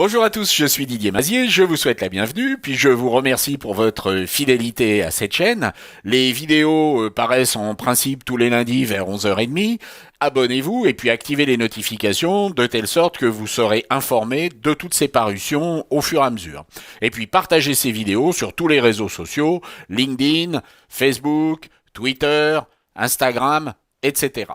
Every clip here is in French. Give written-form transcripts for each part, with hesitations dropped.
Bonjour à tous, je suis Didier Mazier, je vous souhaite la bienvenue, puis je vous remercie pour votre fidélité à cette chaîne. Les vidéos paraissent en principe tous les lundis vers 11h30. Abonnez-vous et puis activez les notifications de telle sorte que vous serez informé de toutes ces parutions au fur et à mesure. Et puis partagez ces vidéos sur tous les réseaux sociaux, LinkedIn, Facebook, Twitter, Instagram, etc.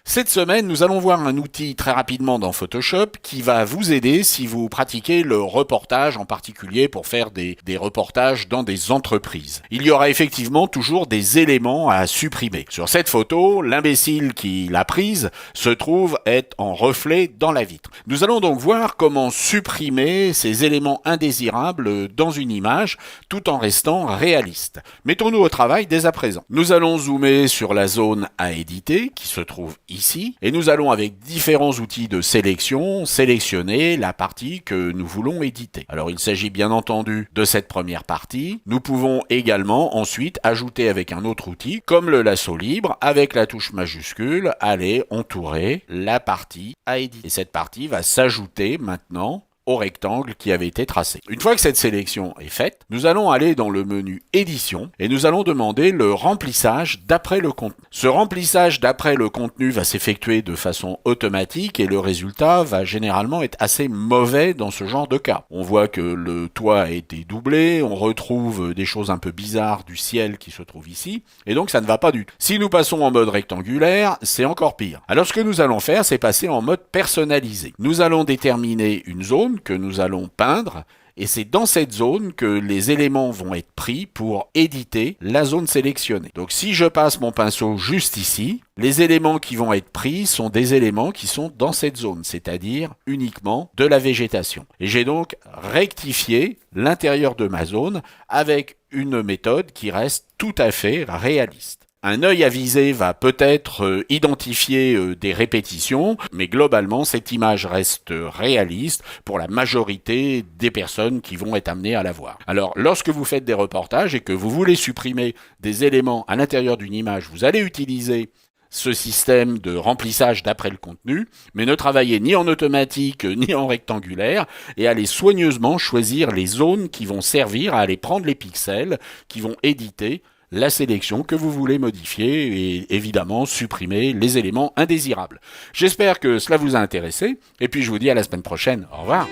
Cette semaine, nous allons voir un outil très rapidement dans Photoshop qui va vous aider si vous pratiquez le reportage, en particulier pour faire des reportages dans des entreprises. Il y aura effectivement toujours des éléments à supprimer. Sur cette photo, l'imbécile qui l'a prise se trouve être en reflet dans la vitre. Nous allons donc voir comment supprimer ces éléments indésirables dans une image tout en restant réaliste. Mettons-nous au travail dès à présent. Nous allons zoomer sur la zone à éditer qui se trouve ici, et nous allons avec différents outils de sélection sélectionner la partie que nous voulons éditer. Alors il s'agit bien entendu de cette première partie. Nous pouvons également ensuite ajouter avec un autre outil, comme le lasso libre, avec la touche majuscule, aller entourer la partie à éditer. Et cette partie va s'ajouter maintenant au rectangle qui avait été tracé. Une fois que cette sélection est faite, nous allons aller dans le menu édition et nous allons demander le remplissage d'après le contenu. Ce remplissage d'après le contenu va s'effectuer de façon automatique et le résultat va généralement être assez mauvais dans ce genre de cas. On voit que le toit a été doublé, on retrouve des choses un peu bizarres du ciel qui se trouve ici et donc ça ne va pas du tout. Si nous passons en mode rectangulaire, c'est encore pire. Alors ce que nous allons faire, c'est passer en mode personnalisé. Nous allons déterminer une zone que nous allons peindre et c'est dans cette zone que les éléments vont être pris pour éditer la zone sélectionnée. Donc si je passe mon pinceau juste ici, les éléments qui vont être pris sont des éléments qui sont dans cette zone, c'est-à-dire uniquement de la végétation. Et j'ai donc rectifié l'intérieur de ma zone avec une méthode qui reste tout à fait réaliste. Un œil avisé va peut-être identifier des répétitions, mais globalement, cette image reste réaliste pour la majorité des personnes qui vont être amenées à la voir. Alors, lorsque vous faites des reportages et que vous voulez supprimer des éléments à l'intérieur d'une image, vous allez utiliser ce système de remplissage d'après le contenu, mais ne travaillez ni en automatique ni en rectangulaire et allez soigneusement choisir les zones qui vont servir à aller prendre les pixels, qui vont éditer la sélection que vous voulez modifier et évidemment supprimer les éléments indésirables. J'espère que cela vous a intéressé et puis je vous dis à la semaine prochaine. Au revoir.